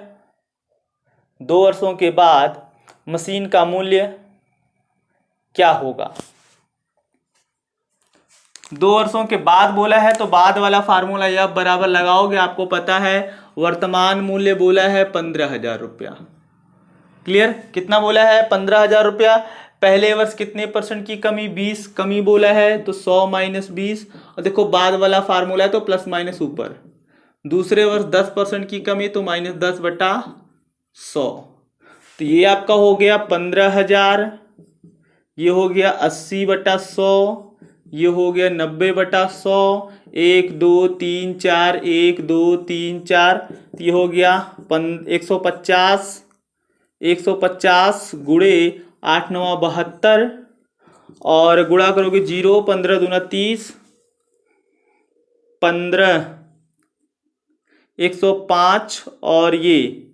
2 वर्षों के बाद मशीन का मूल्य क्या होगा। 2 वर्षों के बाद बोला है तो बाद वाला फार्मूला या बराबर लगाओगे। आपको पता है वर्तमान मूल्य बोला है 15,000 रुपया। क्लियर? कितना बोला है? 15,000 रुपया। पहले वर्ष कितने परसेंट की कमी? 20 कमी बोला है तो 100 माइनस 20, और देखो बाद वाला फार्मूला है तो प्लस माइनस ऊपर। दूसरे वर्ष 10% की कमी तो -10/100। तो ये आपका हो गया 15,000, ये हो गया 80/100, ये हो गया 90/100। 1 2 3 4, 1 2 3 4, ये हो गया 150। 150 गुणे 8 9 72, और गुणा करोगे 0 15 दूना 30, 15 105, और ये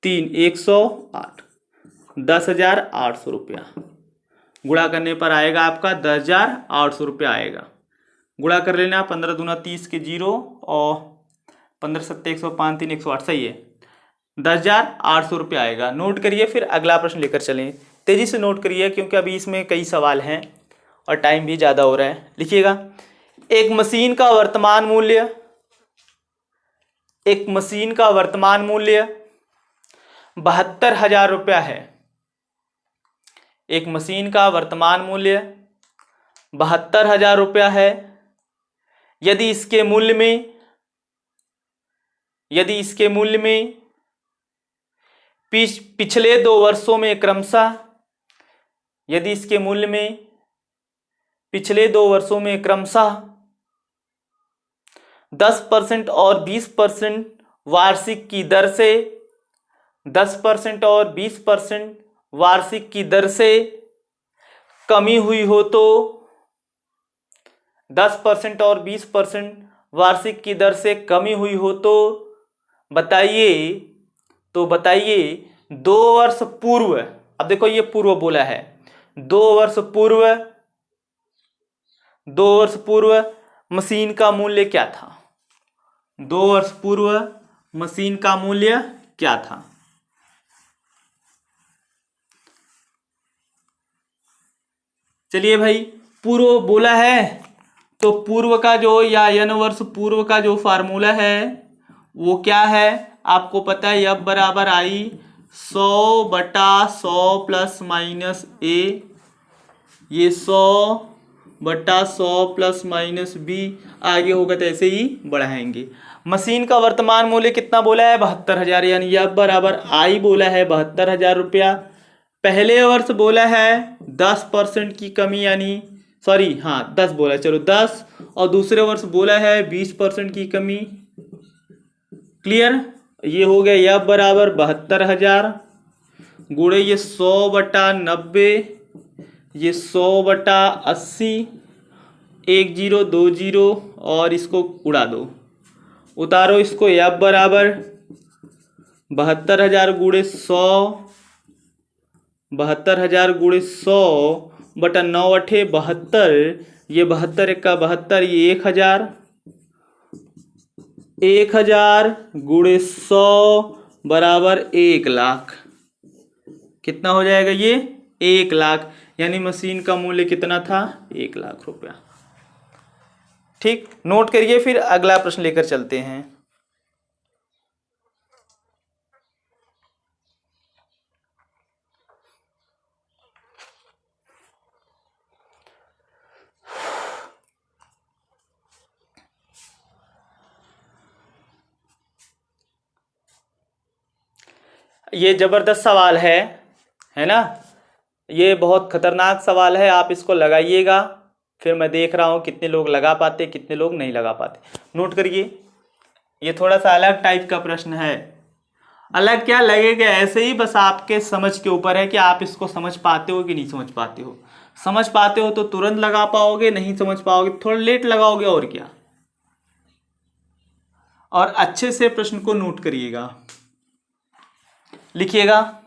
3 108, 10,800 रुपया। गुणा करने पर आएगा आपका 10,800 रुपया आएगा। गुणा कर लेना, 15 दूना 30 के 0, और 15 7 105 3 108, सही है, 10,800 रुपया आएगा। नोट करिए, फिर अगला प्रश्न लेकर चलें। तेजी से नोट करिए क्योंकि अभी इसमें कई सवाल हैं और टाइम भी ज़्यादा हो रहा है। लिखिएगा, एक मशीन का वर्तमान मूल्य 72,000 रुपया है। एक मशीन का वर्तमान मूल्य 72,000 रुपया है। यदि इसके मूल्य में पिछले 2 वर्षों में क्रमशः यदि इसके मूल्य में पिछले 2 वर्षों में क्रमशः 10% और 20% वार्षिक की दर से 10% और 20% वार्षिक की दर से कमी हुई हो तो 10% और 20% वार्षिक की दर से कमी हुई हो तो बताइए 2 वर्ष पूर्व, अब देखो ये पूर्व बोला है, 2 वर्ष पूर्व मशीन का मूल्य क्या था। 2 वर्ष पूर्व मशीन का मूल्य क्या था। चलिए भाई, पूर्व बोला है तो पूर्व का जो या n वर्ष पूर्व का जो फार्मूला है वो क्या है, आपको पता है, F बराबर I 100/100 प्लस माइनस A, ये 100/100 प्लस माइनस B, आगे होगा तो ऐसे ही बढ़ाएंगे। मशीन का वर्तमान मूल्य कितना बोला है? 72,000, यानी F बराबर I बोला है 72,000 रुपया। पहले वर्ष बोला है 10% की कमी, यानी 10 बोला, चलो 10, और दूसरे वर्ष बोला है 20% की कमी, क्लियर। ये हो गया यह बराबर 72,000 गुणे ये 100/90, ये 100/80, 1 0 2 0 और इसको उड़ा दो, उतारो इसको। यह बराबर 72,000 गुणे 100, 72,000 गुणे 100/9 × 72, ये 72 × 72, ये 1,000, 1,000 गुणे 100 बराबर 1,00,000। कितना हो जाएगा ये? 1,00,000। यानी मशीन का मूल्य कितना था? 1,00,000 रुपया। ठीक, नोट करिए, फिर अगला प्रश्न लेकर चलते हैं। ये जबरदस्त सवाल है ना? ये बहुत खतरनाक सवाल है, आप इसको लगाइएगा, फिर मैं देख रहा हूँ कितने लोग लगा पाते, कितने लोग नहीं लगा पाते। नोट करिए, ये थोड़ा सा अलग टाइप का प्रश्न है। अलग क्या लगेगा, ऐसे ही, बस आपके समझ के ऊपर है कि आप इसको समझ पाते हो कि नहीं समझ पाते हो। समझ पाते हो तो तुरंत लगा पाओगे, नहीं समझ पाओगे थोड़ा लेट लगाओगे, और क्या। और अच्छे से प्रश्न को नोट करिएगा, लिखिएगा।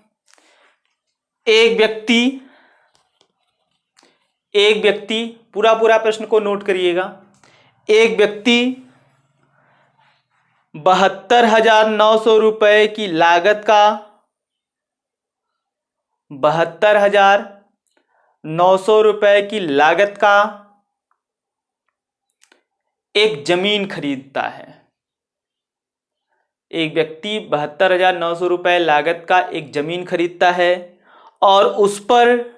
एक व्यक्ति पूरा प्रश्न को नोट करिएगा। एक व्यक्ति 72,900 रुपए की लागत का 72,900 रुपए की लागत का एक जमीन खरीदता है। एक व्यक्ति 72,900 रुपए लागत का एक जमीन खरीदता है और उस पर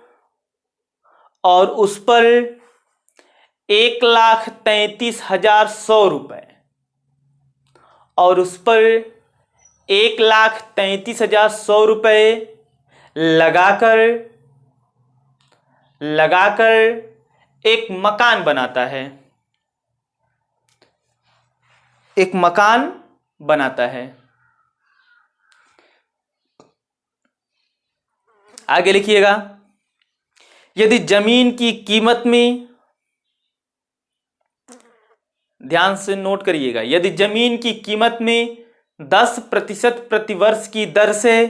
1,33,100 रुपए, और उस पर 1,33,100 रुपए लगाकर एक मकान बनाता है। एक मकान बनाता है। आगे लिखिएगा। यदि जमीन की कीमत में, ध्यान से नोट करिएगा, यदि जमीन की कीमत में 10% प्रतिवर्ष की दर से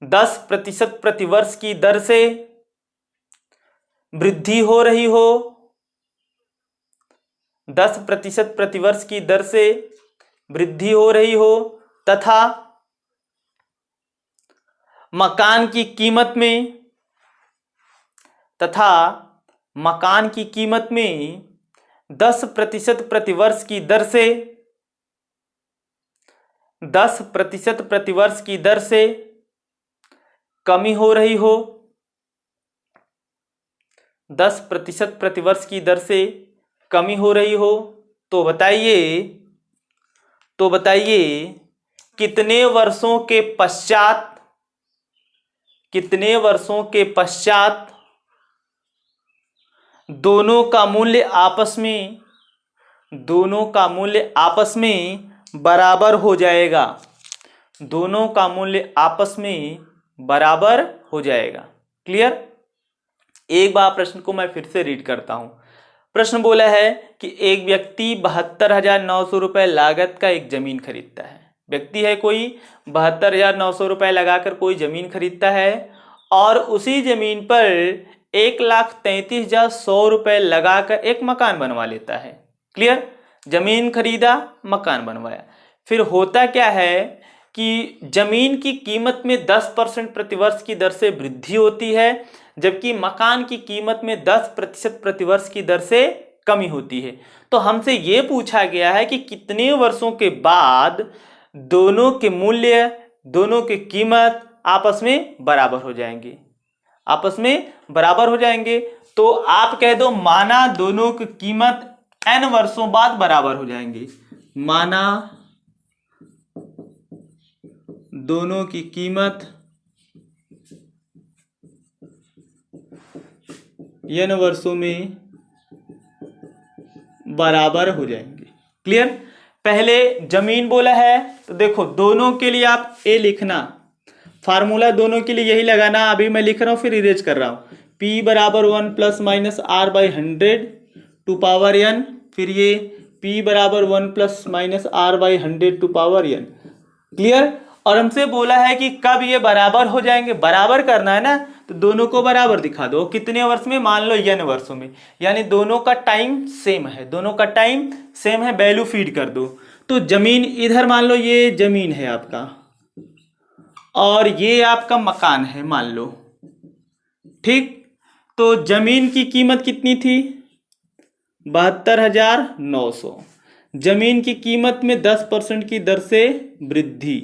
10% प्रतिवर्ष की दर से वृद्धि हो रही हो, 10% प्रतिवर्ष की दर से वृद्धि हो रही हो, तथा मकान की कीमत में 10% प्रतिवर्ष की दर से 10% प्रतिवर्ष की दर से कमी हो रही हो, 10% प्रतिवर्ष की दर से कमी हो रही हो, तो बताइए कितने वर्षों के पश्चात दोनों का मूल्य आपस में बराबर हो जाएगा। दोनों का मूल्य आपस में बराबर हो जाएगा। क्लियर? एक बार प्रश्न को मैं फिर से रीड करता हूं। प्रश्न बोला है कि एक व्यक्ति 72,900 रुपए लागत का एक जमीन खरीदता है। व्यक्ति है कोई, 72,900 रुपए लगाकर कोई जमीन खरीदता है और उसी जमीन पर 1,33,100 रुपए लगाकर एक मकान बनवा लेता है। क्लियर? जमीन खरीदा, मकान बनवाया। फिर होता क्या है कि जमीन की कीमत में 10% प्रतिवर्ष की दर से वृद्धि होती है, जबकि मकान की कीमत में 10% प्रतिवर्ष की दर से कमी होती है। तो हमसे ये पूछा गया है कि कितने वर्षों के बाद दोनों के मूल्य, दोनों की कीमत आपस में बराबर हो जाएंगे। आपस में बराबर हो जाएंगे। तो आप कह दो, माना दोनों की कीमत n वर्षों बाद बराबर हो जाएंगे। माना दोनों की कीमत n वर्षों में बराबर हो जाएंगे। क्लियर? पहले जमीन बोला है तो देखो दोनों के लिए आप ए लिखना, फार्मूला दोनों के लिए यही लगाना। अभी मैं लिख रहा हूँ फिर इरेज कर रहा हूँ। P बराबर 1 plus minus R by 100 to power n, फिर ये P बराबर 1 plus minus R by 100 to power n। Clear. और हमसे बोला है कि कब ये बराबर हो जाएंगे, बराबर करना है ना, तो दोनों को बराबर दिखा दो। कितने वर्ष में, मान लो n वर्षों में, यानी दोनों का टाइम सेम है, दोनों का टाइम सेम है, वैल्यू फीड कर दो। तो जमीन इधर मान लो ये जमीन है आपका और ये आपका मकान है मान लो, ठीक। तो जमीन की कीमत कितनी थी, 72,900। जमीन की कीमत में 10% की दर से वृद्धि,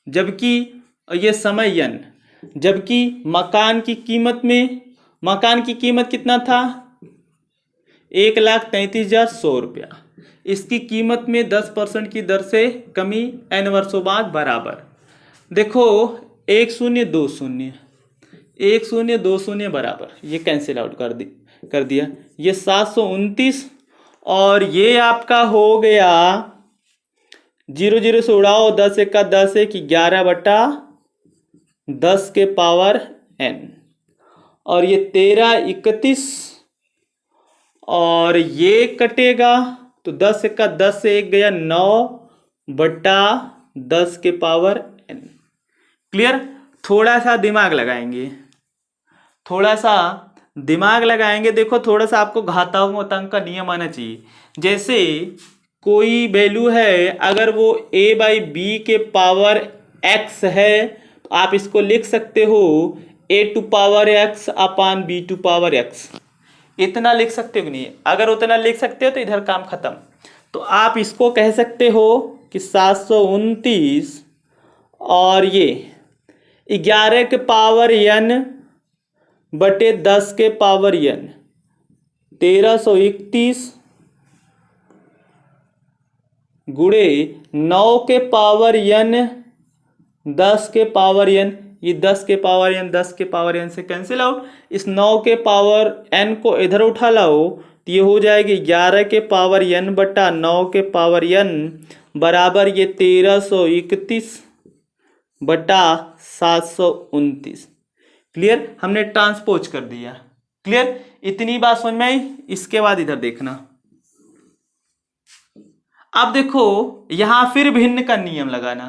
जबकि ये समय n, जबकि मकान की कीमत में, मकान की कीमत कितना था, 1,33,100 रुपया। इसकी कीमत में 10% की दर से कमी n वर्षों बाद बराबर। देखो 1 0 2 0, 1 0 2 0 बराबर, ये कैंसिल आउट कर दिया, ये 729 और ये आपका हो गया 0 0 से उड़ाओ, 10 1 का 10 1 11 बटा 10 के पावर n, और ये 13 31 और ये कटेगा तो 10 1 का 10 से 1 गया 9 बटा 10 के पावर n। क्लियर। थोड़ा सा दिमाग लगाएंगे, थोड़ा सा दिमाग लगाएंगे। देखो थोड़ा सा आपको घातांक का नियम आना चाहिए। जैसे कोई वैल्यू है, अगर वो a बाई बी के पावर x है तो आप इसको लिख सकते हो a to power x upon b to power x। इतना लिख सकते हो कि नहीं, अगर उतना लिख सकते हो तो इधर काम खत्म। तो आप इसको कह सकते हो कि 729 और ये 11 के पावर n बटे 10 के पावर n, 1331 गुणे 9 के पावर n 10 के पावर n, ये 10 के पावर n 10 के पावर n से कैंसिल आउट। इस 9 के पावर n को इधर उठा लाओ तो ये हो जाएगी 11 के पावर n बटा 9 के पावर n बराबर ये 1331 बटा 729। क्लियर, हमने ट्रांसपोज कर दिया। क्लियर, इतनी बात समझ में आई। इसके बाद इधर देखना, अब देखो यहां फिर भिन्न का नियम लगाना,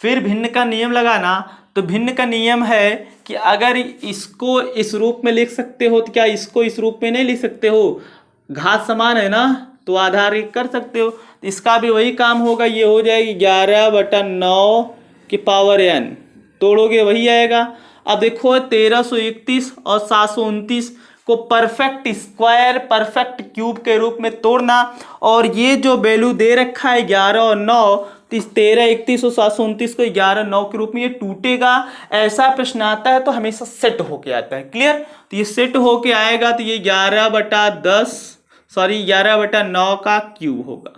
फिर भिन्न का नियम लगाना। तो भिन्न का नियम है कि अगर इसको इस रूप में लिख सकते हो तो क्या इसको इस रूप में नहीं लिख सकते हो, घात समान है ना, तो आधार कर सकते हो। तो इसका भी वही काम होगा, ये हो जाएगी 11 बटा 9 की पावर n, तोड़ोगे वही आएगा। अब देखो 1331 और 729 को परफेक्ट स्क्वायर परफेक्ट क्यूब के रूप में तोड़ना, और ये जो वैल्यू दे रखा है 11 और 9, तो इस 1331 और 729 को 11 9 के रूप में ये टूटेगा। ऐसा प्रश्न आता है तो हमेशा सेट होके आता है। क्लियर, तो ये सेट होके आएगा तो ये 11 बटा 9 का क्यूब होगा।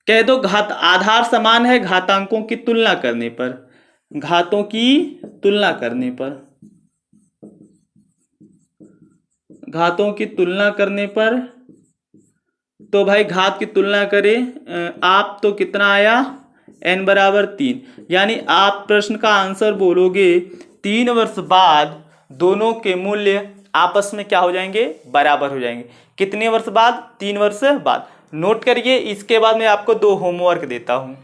कह दो घात आधार समान है घातांकों की तुलना करने पर, घातों की तुलना करने पर, घातों की तुलना करने पर। तो भाई घात की तुलना करें आप तो कितना आया, n बराबर 3, यानी आप प्रश्न का आंसर बोलोगे 3 वर्ष बाद दोनों के मूल्य आपस में क्या हो जाएंगे, बराबर हो जाएंगे। कितने वर्ष बाद, 3 वर्ष बाद। नोट करिए। इसके बाद मैं आपको 2 होमवर्क देता हूं,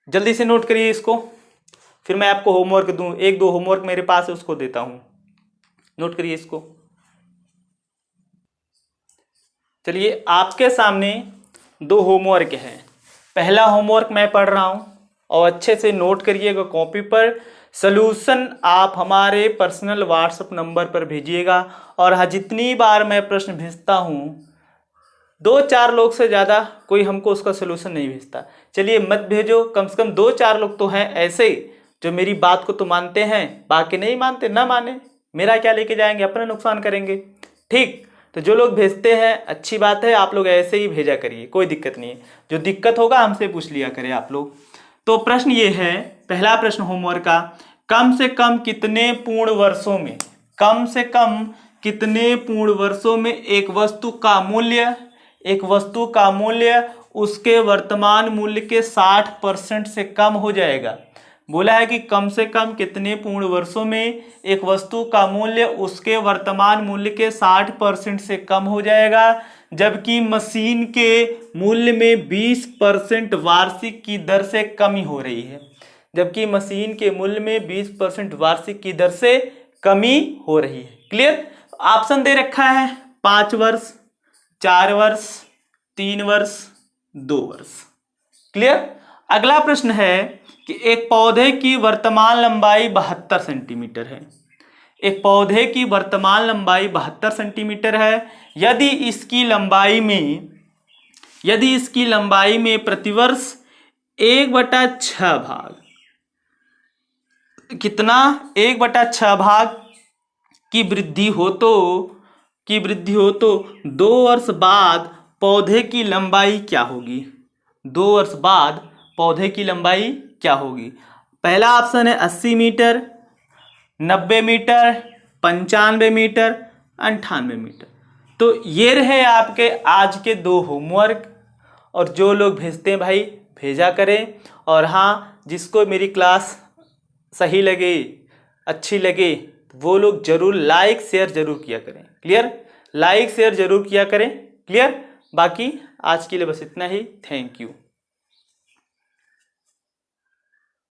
जल्दी से नोट करिए इसको, फिर मैं आपको होमवर्क दूं। 1-2 होमवर्क मेरे पास है उसको देता हूं, नोट करिए इसको। चलिए आपके सामने 2 होमवर्क हैं। पहला होमवर्क मैं पढ़ रहा हूं और अच्छे से नोट करिएगा कॉपी पर। सलूशन आप हमारे पर्सनल व्हाट्सएप नंबर पर भेजिएगा, और हाँ जितनी बार मैं प्रश्न भेजता हूं 2-4 लोग से ज़्यादा कोई हमको उसका सलूशन नहीं भेजता। चलिए मत भेजो, कम से कम 2-4 लोग तो हैं ऐसे जो मेरी बात को तो मानते हैं, बाकी नहीं मानते, ना माने, मेरा क्या लेके जाएंगे, अपना नुकसान करेंगे। ठीक, तो जो लोग भेजते हैं अच्छी बात है, आप लोग ऐसे ही भेजा करिए, कोई दिक्कत नहीं है। जो दिक्कत होगा हमसे पूछ लिया करें आप लोग। तो प्रश्न ये है, पहला प्रश्न होमवर्क का, कम से कम कितने पूर्ण वर्षों में, कम से कम कितने पूर्ण वर्षों में एक वस्तु का मूल्य उसके वर्तमान मूल्य के 60% से कम हो जाएगा। बोला है कि कम से कम कितने पूर्ण वर्षों में एक वस्तु का मूल्य उसके वर्तमान मूल्य के 60% से कम हो जाएगा, जबकि मशीन के मूल्य में 20% वार्षिक की दर से कमी हो रही है। जबकि मशीन के मूल्य में 20% वार्षिक की दर से कमी हो रही है। क्लियर? ऑप्शन दे रखा है 5 वर्ष, 4 वर्ष, 3 वर्ष, 2 वर्ष। क्लियर? अगला प्रश्न है कि एक पौधे की वर्तमान लंबाई 72 सेंटीमीटर है। एक पौधे की वर्तमान लंबाई 72 सेंटीमीटर है। यदि इसकी लंबाई में प्रतिवर्ष 1/6 भाग, कितना 1/6 भाग की वृद्धि हो तो 2 वर्ष बाद पौधे की लंबाई क्या होगी? 2 वर्ष बाद पौधे की लंबाई क्या होगी? पहला ऑप्शन है 80 मीटर, 90 मीटर, 95 मीटर, 98 मीटर। तो ये रहे आपके आज के 2 होमवर्क। और जो लोग भेजते हैं भाई भेजा करें। और हाँ, जिसको मेरी क्लास सही लगे, अच्छी लगे, वो लोग जरूर लाइक शेयर जरूर किया करें। क्लियर? लाइक शेयर जरूर किया करें। क्लियर? बाकी आज के लिए बस इतना ही। Thank you.